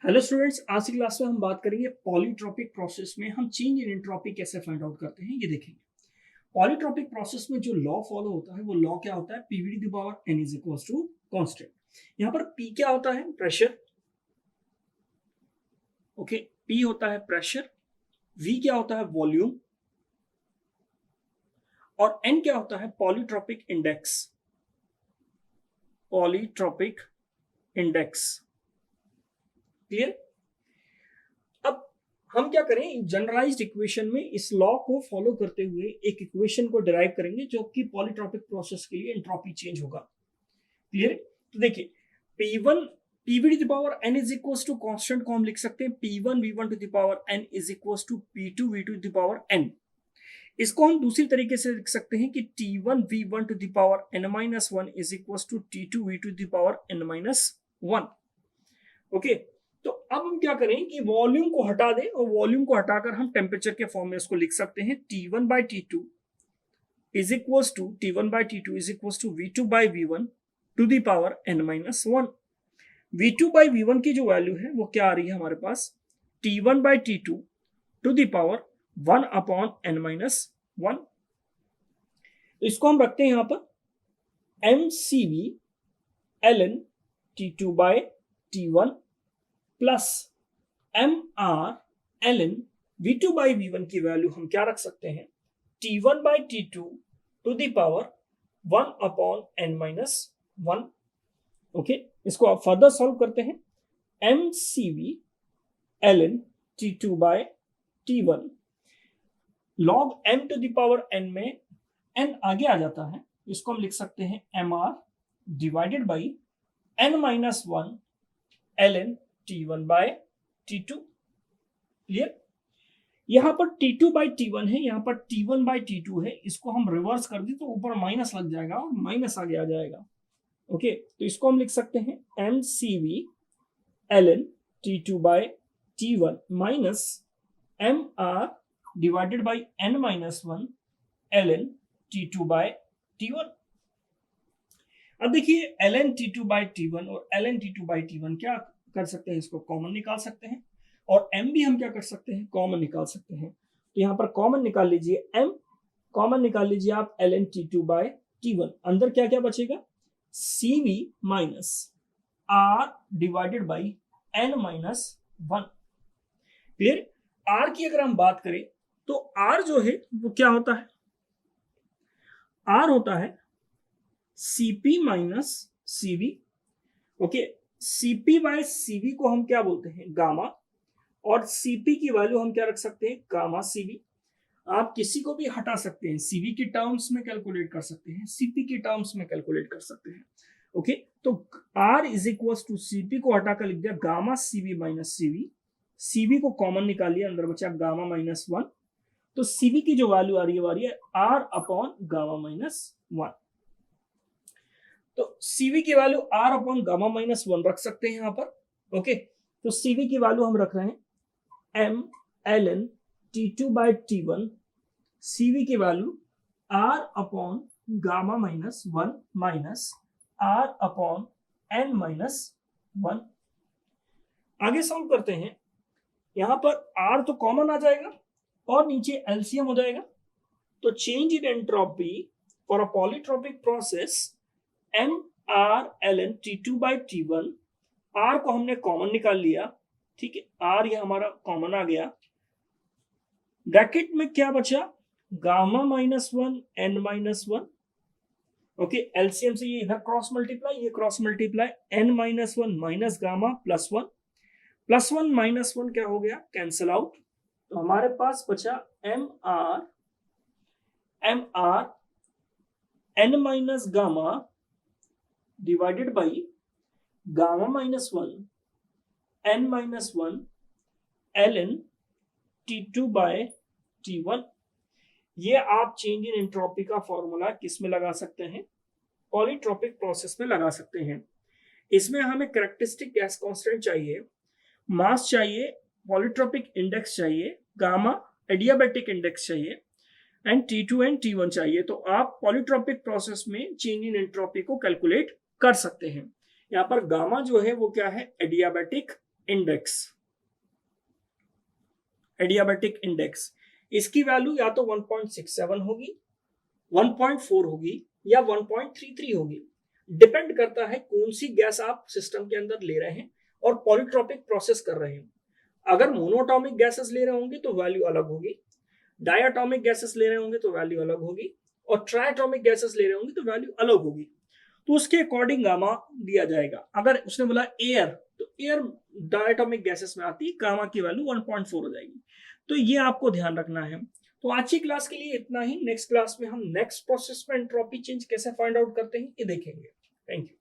Hello students, आज की class में हम बात करेंगे पॉलीट्रॉपिक प्रोसेस में हम चेंज इन एंट्रोपी कैसे फाइंड आउट करते हैं, ये देखेंगे। पॉलीट्रॉपिक प्रोसेस में जो लॉ फॉलो होता है वो लॉ क्या होता है, P V the power n is equal to constant. यहाँ पर पी क्या होता है, प्रेशर। ओके, पी होता है प्रेशर, वी क्या होता है, वॉल्यूम, और एन क्या होता है, polytropic index. Polytropic index, clear. अब हम क्या करें, जनरलाइज्ड इक्वेशन में इस लॉ को फॉलो करते हुए एक इक्वेशन को डिराइव करेंगे जो कि पॉलीट्रॉपिक प्रोसेस के लिए एंट्रोपी चेंज होगा। क्लियर। तो देखिए, P1 PV to the power n is equal to constant को हम लिख सकते हैं P1 V1 to the power n is equal to P2 V2 to the power n। इसको हम दूसरी तरीके से लिख सकते हैं कि T1 V1 to the power n-1 is equal to T2 V2 to the power n-1। Okay, तो अब हम क्या करें कि वॉल्यूम को हटा दें और वॉल्यूम को हटाकर हम टेम्परेचर के फॉर्म में इसको लिख सकते हैं T1 by T2 is equal to T1 by T2 is equal to V2 by V1 to the power n-1। V2 by V1 की जो वैल्यू है वो क्या आ रही है हमारे पास, T1 by T2 to the power 1 upon n-1। इसको हम रखते हैं यहां पर mCV ln T2 by T1 plus mR ln V2 by V1 की वैल्यू हम क्या रख सकते हैं, T1 by T2 to the power 1 upon n-1। Okay, इसको आप फर्दर सॉल्व करते हैं, mCV ln T2 by T1 log m to the power n में n आगे आ जाता है, इसको हम लिख सकते हैं mR divided by n-1 ln T1 by T2। Clear. यहां पर T2 बाई T1 है, यहां पर T1 बाई T2 है, इसको हम रिवर्स कर दें तो ऊपर माइनस लग जाएगा और माइनस आगे आ जाएगा। ओके, तो इसको हम लिख सकते हैं mCV ln T2 by T1 minus mR divided by n-1 ln T2 by T1। अब देखिए ln T2 बाई T1 और ln T2 बाई T1 क्या कर सकते हैं, इसको कॉमन निकाल सकते हैं, और m भी हम क्या कर सकते हैं, कॉमन निकाल सकते हैं। तो यहाँ पर कॉमन निकाल लीजिए, m कॉमन निकाल लीजिए आप ln T2 बाई T1, अंदर क्या क्या बचेगा, CV minus R divided by n-1। Clear. R की अगर हम बात करें तो R जो है वो क्या होता है, R होता है CP minus CV। Okay, CP by CV को हम क्या बोलते हैं, गामा, और CP की वैल्यू हम क्या रख सकते हैं, गामा CV। आप किसी को भी हटा सकते हैं, CV की टर्म्स में कैलकुलेट कर सकते हैं, CP की टर्म्स में कैलकुलेट कर सकते हैं। ओके, तो R is equal to CP को हटाकर लिख दिया gamma CV minus CV, CV को कॉमन निकाल लिया, अंदर बचा गामा माइनस 1। तो CV की जो वैल्यू आ रही है R अपॉन गामा माइनस 1। तो CV की value R upon gamma minus 1 रख सकते हैं यहाँ पर। ओके, तो CV की वैल्यू हम रख रहे हैं m ln T2 by T1, CV की value R upon gamma minus 1 minus R upon n-1। आगे सॉल्व करते हैं, यहां पर R तो कॉमन आ जाएगा और नीचे LCM हो जाएगा। तो change in entropy for a polytropic process mR ln T2 by T1, R को हमने कॉमन निकाल लिया, ठीक है, R ये हमारा कॉमन आ गया, ब्रैकेट में क्या बचा, gamma minus 1 n-1। Okay, LCM से ये इधर क्रॉस मल्टीप्लाई, ये cross multiply, n-1 minus gamma plus 1, plus 1 minus 1 क्या हो गया, कैंसिल आउट। तो हमारे पास बचा mR n minus gamma divided by gamma minus 1 n-1 ln T2 by T1। ये आप चेंज इन एंट्रोपी का फॉर्मूला किस में लगा सकते हैं, पॉलीट्रॉपिक प्रोसेस में लगा सकते हैं। इसमें हमें कैरेक्टरिस्टिक गैस कांस्टेंट चाहिए, मास चाहिए, पॉलीट्रॉपिक इंडेक्स चाहिए, गामा एडियाबैटिक इंडेक्स चाहिए, एंड T2 एंड T1 चाहिए। तो आप पॉलीट्रॉपिक प्रोसेस में चेंज इन एंट्रोपी को कैलकुलेट कर सकते हैं। यहाँ पर गामा जो है वो क्या है, एडियाबैटिक इंडेक्स, एडियाबैटिक इंडेक्स, इसकी वैल्यू या तो 1.67 होगी, 1.4 होगी या 1.33 होगी। डिपेंड करता है कौन सी गैस आप सिस्टम के अंदर ले रहे हैं और पॉलीट्रॉपिक प्रोसेस कर रहे हैं। अगर मोनोटॉमिक गैसेस ले रहे होंगे तो वैल्यू अलग होगी, डायटॉमिक गैसेस ले रहे होंगे तो वैल्यू अलग होगी, और ट्राइटॉमिक गैसेस ले रहे होंगे तो वैल्यू अलग होगी। तो उसके अकॉर्डिंग गामा दिया जाएगा। अगर उसने बोला एयर, तो एयर डायटॉमिक गैसेस में आती है, गामा की वैल्यू 1.4 हो जाएगी। तो ये आपको ध्यान रखना है। तो आज की क्लास के लिए इतना ही। नेक्स्ट क्लास में हम नेक्स्ट प्रोसेस में एंट्रोपी चेंज कैसे फाइंड आउट करते हैं ये देखेंगे। Thank you.